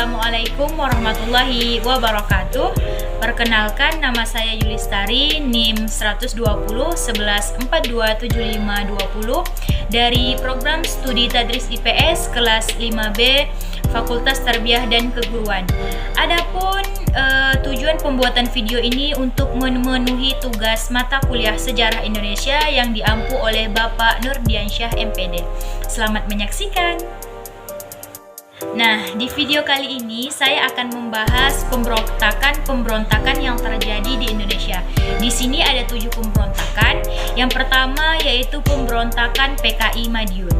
Assalamualaikum warahmatullahi wabarakatuh. Perkenalkan, nama saya Yulistari, NIM 120 11 427520 dari program studi Tadris IPS kelas 5B Fakultas Tarbiyah dan Keguruan. Adapun tujuan pembuatan video ini untuk memenuhi tugas mata kuliah Sejarah Indonesia yang diampu oleh Bapak Nurdiansyah MPD. Selamat menyaksikan. Nah, di video kali ini saya akan membahas pemberontakan yang terjadi di Indonesia. Di sini ada 7 pemberontakan. Yang pertama yaitu pemberontakan PKI Madiun.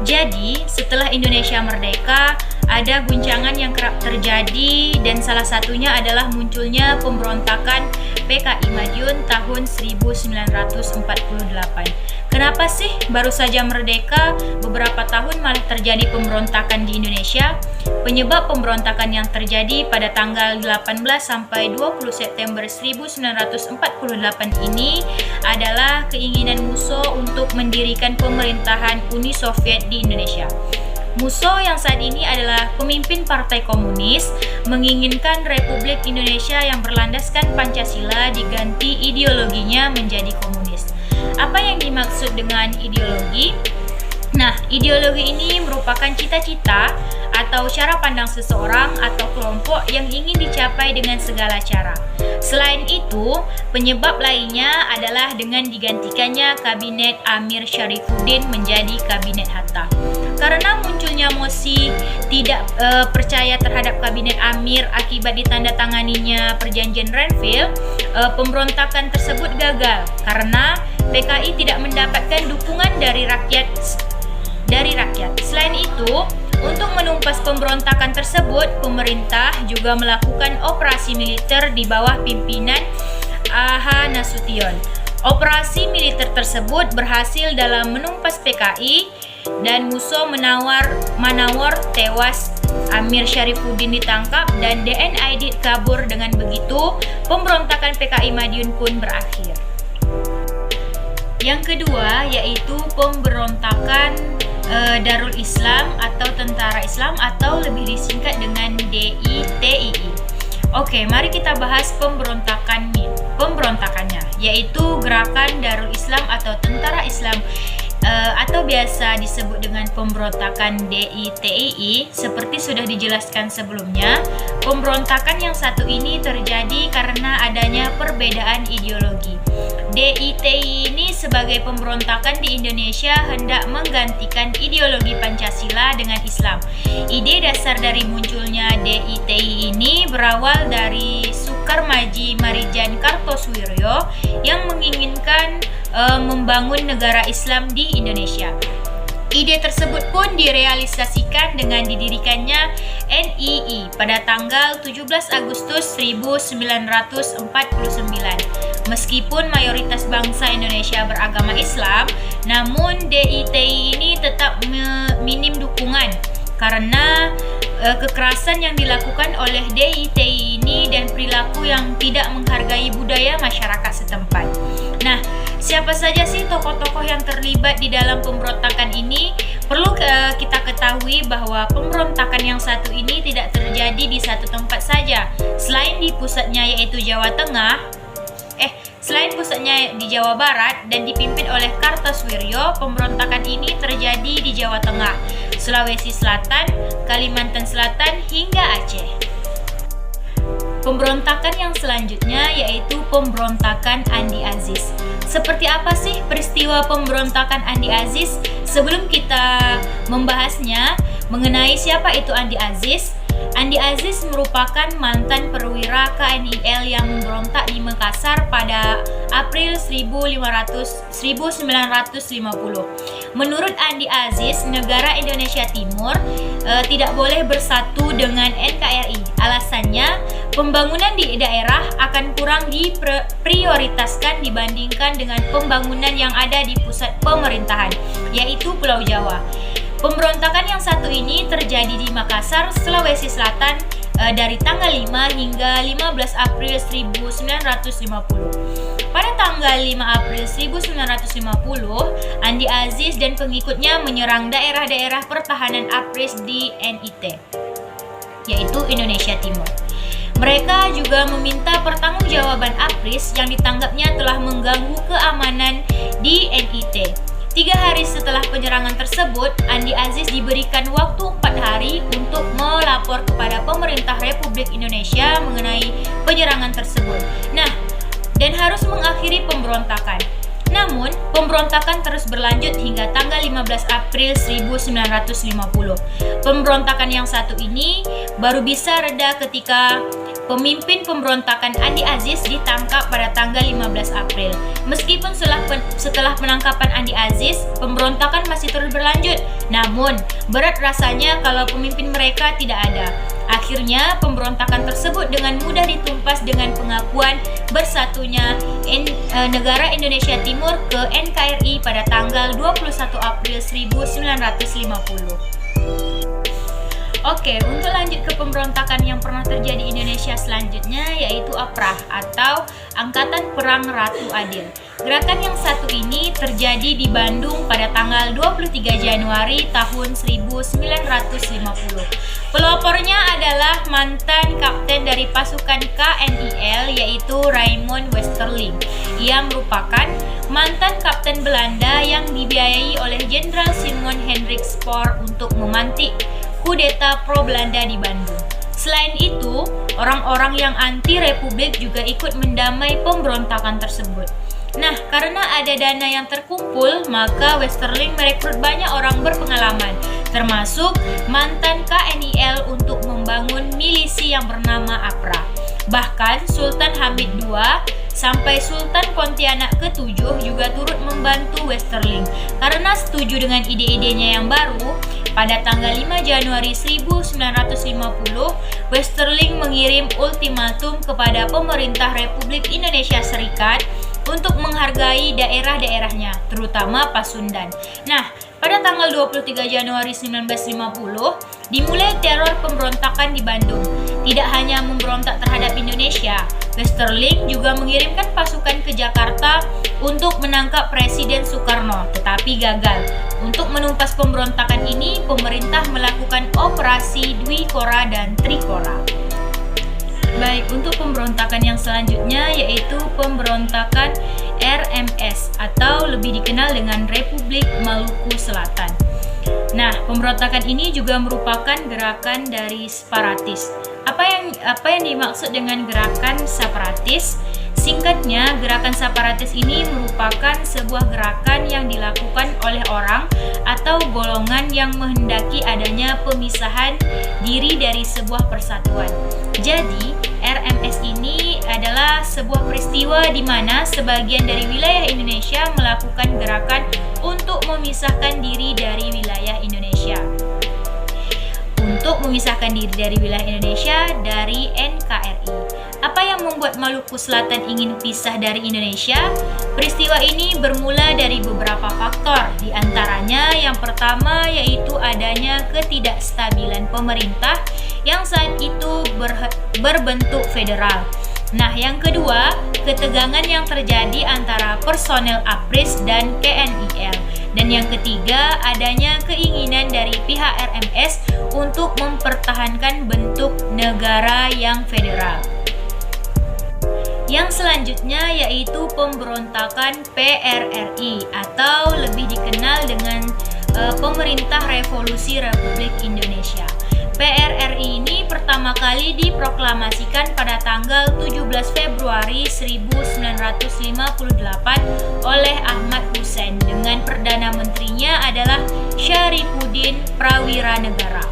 Jadi, setelah Indonesia merdeka, ada guncangan yang kerap terjadi dan salah satunya adalah munculnya pemberontakan PKI Madiun tahun 1948. Kenapa sih baru saja merdeka beberapa tahun malah terjadi pemberontakan di Indonesia? Penyebab pemberontakan yang terjadi pada tanggal 18 sampai 20 September 1948 ini adalah keinginan Musso untuk mendirikan pemerintahan Uni Soviet di Indonesia. Musso yang saat ini adalah pemimpin Partai Komunis menginginkan Republik Indonesia yang berlandaskan Pancasila diganti ideologinya menjadi komunis. Apa yang dimaksud dengan ideologi? Nah, ideologi ini merupakan cita-cita atau cara pandang seseorang atau kelompok yang ingin dicapai dengan segala cara. Selain itu, penyebab lainnya adalah dengan digantikannya Kabinet Amir Syarifuddin menjadi Kabinet Hatta. Karena munculnya mosi tidak percaya terhadap Kabinet Amir akibat ditandatanganinya Perjanjian Renville, pemberontakan tersebut gagal karena PKI tidak mendapatkan dukungan dari rakyat. Selain itu, untuk menumpas pemberontakan tersebut, pemerintah juga melakukan operasi militer di bawah pimpinan A.H. Nasution. Operasi militer tersebut berhasil dalam menumpas PKI dan Musso menawar tewas Amir Syarifuddin ditangkap dan DN Aidit kabur. Dengan begitu, pemberontakan PKI Madiun pun berakhir. Yang kedua yaitu pemberontakan Darul Islam atau Tentara Islam atau lebih disingkat dengan DITII. Oke, mari kita bahas pemberontakannya, yaitu Gerakan Darul Islam atau Tentara Islam atau biasa disebut dengan pemberontakan DITII. Seperti sudah dijelaskan sebelumnya, pemberontakan yang satu ini terjadi karena adanya perbedaan ideologi. DITII ini sebagai pemberontakan di Indonesia hendak menggantikan ideologi Pancasila dengan Islam. Ide dasar dari munculnya DITII ini berawal dari Sukarmaji Marijan Kartosuwiryo yang menginginkan membangun negara Islam di Indonesia. Ide tersebut pun direalisasikan dengan didirikannya NII pada tanggal 17 Agustus 1949. Meskipun mayoritas bangsa Indonesia beragama Islam, namun DITII ini tetap minim dukungan karena kekerasan yang dilakukan oleh DITII ini dan perilaku yang tidak menghargai budaya masyarakat setempat. Nah, siapa saja sih tokoh-tokoh yang terlibat di dalam pemberontakan ini? Perlu kita ketahui bahwa pemberontakan yang satu ini tidak terjadi di satu tempat saja. Selain pusatnya di Jawa Barat dan dipimpin oleh Kartosuwiryo, pemberontakan ini terjadi di Jawa Tengah, Sulawesi Selatan, Kalimantan Selatan, hingga Aceh. Pemberontakan yang selanjutnya yaitu pemberontakan Andi Aziz. Seperti apa sih peristiwa pemberontakan Andi Aziz? Sebelum kita membahasnya mengenai siapa itu Andi Aziz, Andi Aziz merupakan mantan perwira KNIL yang memberontak di Makassar pada April 1950. Menurut Andi Aziz, negara Indonesia Timur tidak boleh bersatu dengan NKRI. Alasannya, pembangunan di daerah akan kurang diprioritaskan dibandingkan dengan pembangunan yang ada di pusat pemerintahan, yaitu Pulau Jawa. Pemberontakan yang satu ini terjadi di Makassar, Sulawesi Selatan dari tanggal 5 hingga 15 April 1950. Pada tanggal 5 April 1950, Andi Aziz dan pengikutnya menyerang daerah-daerah pertahanan APRIS di NIT. yaitu Indonesia Timur. Mereka juga meminta pertanggungjawaban APRIS yang ditanggapnya telah mengganggu keamanan di NIT. 3 hari setelah penyerangan tersebut, Andi Aziz diberikan waktu 4 hari untuk melapor kepada pemerintah Republik Indonesia mengenai penyerangan tersebut. Dan harus mengakhiri pemberontakan. Namun, pemberontakan terus berlanjut hingga tanggal 15 April 1950. Pemberontakan yang satu ini baru bisa reda ketika pemimpin pemberontakan Andi Aziz ditangkap pada tanggal 15 April. Meskipun setelah penangkapan Andi Aziz, pemberontakan masih terus berlanjut. Namun, berat rasanya kalau pemimpin mereka tidak ada. Akhirnya, pemberontakan tersebut dengan mudah ditumpas dengan pengakuan bersatunya negara Indonesia Timur ke NKRI pada tanggal 21 April 1950. Oke, untuk lanjut ke pemberontakan yang pernah terjadi di Indonesia selanjutnya, yaitu APRAH atau Angkatan Perang Ratu Adil. Gerakan yang satu ini terjadi di Bandung pada tanggal 23 Januari tahun 1950. Pelopornya adalah mantan kapten dari pasukan KNIL, yaitu Raymond Westerling. Ia merupakan mantan kapten Belanda yang dibiayai oleh Jenderal Simon Hendrik Spoor untuk memantik kudeta pro-Belanda di Bandung. Selain itu, orang-orang yang anti-republik juga ikut mendamai pemberontakan tersebut. Karena ada dana yang terkumpul, maka Westerling merekrut banyak orang berpengalaman, termasuk mantan KNIL untuk membangun milisi yang bernama APRA. Bahkan Sultan Hamid II sampai Sultan Pontianak ke-7 juga turut membantu Westerling. Karena setuju dengan ide-idenya yang baru, pada tanggal 5 Januari 1950, Westerling mengirim ultimatum kepada pemerintah Republik Indonesia Serikat untuk menghargai daerah-daerahnya, terutama Pasundan. Pada tanggal 23 Januari 1950, dimulai teror pemberontakan di Bandung. Tidak hanya memberontak terhadap Indonesia, Westerling juga mengirimkan pasukan ke Jakarta untuk menangkap Presiden Soekarno, tetapi gagal. Untuk menumpas pemberontakan ini, pemerintah melakukan operasi Dwi Kora dan Trikora. Baik, untuk pemberontakan yang selanjutnya yaitu pemberontakan RMS atau lebih dikenal dengan Republik Maluku Selatan. Pemberontakan ini juga merupakan gerakan dari separatis. Apa yang dimaksud dengan gerakan separatis? Singkatnya, gerakan separatis ini merupakan sebuah gerakan yang dilakukan oleh orang atau golongan yang menghendaki adanya pemisahan diri dari sebuah persatuan. Jadi, RMS ini adalah sebuah peristiwa di mana sebagian dari wilayah Indonesia melakukan gerakan untuk memisahkan diri dari wilayah Indonesia. Untuk memisahkan diri dari wilayah Indonesia dari NKRI. Apa yang membuat Maluku Selatan ingin pisah dari Indonesia? Peristiwa ini bermula dari beberapa faktor. Di antaranya yang pertama yaitu adanya ketidakstabilan pemerintah yang saat itu berbentuk federal. Yang kedua, ketegangan yang terjadi antara personel APRIS dan KNIL. Dan yang ketiga, adanya keinginan dari pihak RMS untuk mempertahankan bentuk negara yang federal. Yang selanjutnya yaitu pemberontakan PRRI atau lebih dikenal dengan Pemerintah Revolusi Republik Indonesia. PRRI ini pertama kali diproklamasikan pada tanggal 17 Februari 1958 oleh Ahmad Hussein dengan Perdana Menterinya adalah Syarifuddin Prawiranegara.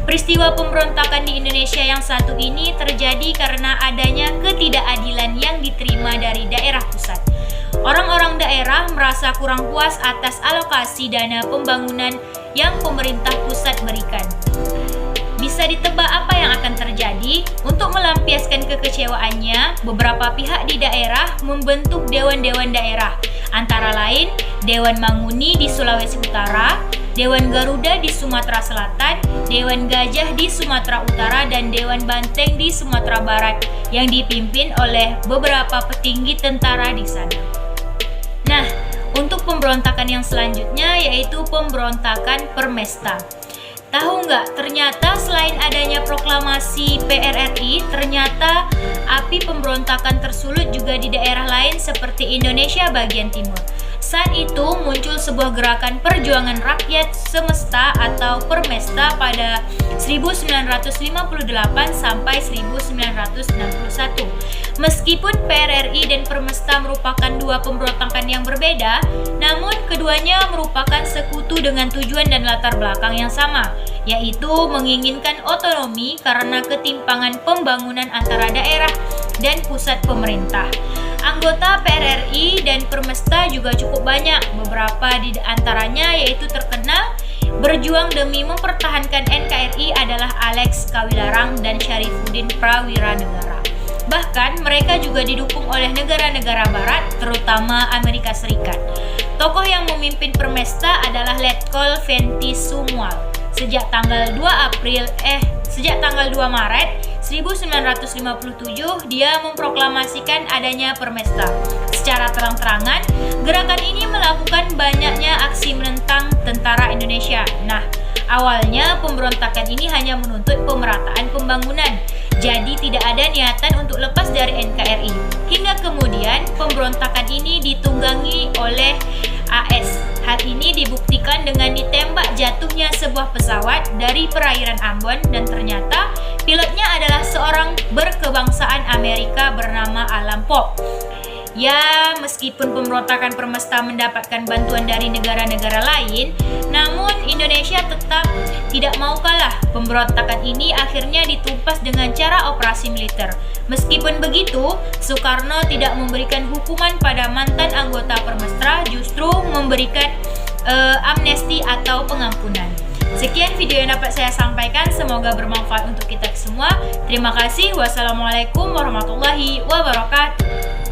Peristiwa pemberontakan di Indonesia yang satu ini terjadi karena adanya ketidakadilan yang diterima dari daerah pusat. Orang-orang daerah merasa kurang puas atas alokasi dana pembangunan yang pemerintah pusat berikan. Bisa ditebak apa yang akan terjadi? Untuk melampiaskan kekecewaannya, beberapa pihak di daerah membentuk dewan-dewan daerah, antara lain Dewan Manguni di Sulawesi Utara, Dewan Garuda di Sumatera Selatan, Dewan Gajah di Sumatera Utara, dan Dewan Banteng di Sumatera Barat yang dipimpin oleh beberapa petinggi tentara di sana. Untuk pemberontakan yang selanjutnya yaitu pemberontakan Permesta. Tahu nggak, ternyata selain adanya proklamasi PRRI, ternyata api pemberontakan tersulut juga di daerah lain seperti Indonesia bagian timur. Saat itu muncul sebuah gerakan perjuangan rakyat semesta atau Permesta pada 1958 sampai 1961. Meskipun PRRI dan Permesta merupakan dua pemberontakan yang berbeda, namun keduanya merupakan sekutu dengan tujuan dan latar belakang yang sama, yaitu menginginkan otonomi karena ketimpangan pembangunan antara daerah dan pusat pemerintah. Anggota PRRI dan Permesta juga cukup banyak, beberapa di antaranya yaitu terkenal berjuang demi mempertahankan NKRI adalah Alex Kawilarang dan Syarifuddin Prawiranegara. Bahkan mereka juga didukung oleh negara-negara barat, terutama Amerika Serikat. Tokoh yang memimpin Permesta adalah Letkol Fenty Sumwal. Sejak tanggal 2 Maret 1957 dia memproklamasikan adanya Permesta. Secara terang-terangan, gerakan ini melakukan banyaknya aksi menentang tentara Indonesia. Nah, awalnya pemberontakan ini hanya menuntut pemerataan pembangunan, jadi tidak ada niatan untuk lepas dari NKRI. Hingga kemudian pemberontakan ini ditunggangi oleh AS. Hal ini dibuktikan dengan ditembak jatuhnya sebuah pesawat dari perairan Ambon dan ternyata pilotnya adalah seorang berkebangsaan Amerika bernama Alan Pope. Ya, meskipun pemberontakan Permesta mendapatkan bantuan dari negara-negara lain, namun Indonesia tetap tidak mau kalah. Pemberontakan ini akhirnya ditumpas dengan cara operasi militer. Meskipun begitu, Soekarno tidak memberikan hukuman pada mantan anggota Permesta, justru memberikan amnesti atau pengampunan. Sekian video yang dapat saya sampaikan, semoga bermanfaat untuk kita semua. Terima kasih. Wassalamualaikum warahmatullahi wabarakatuh.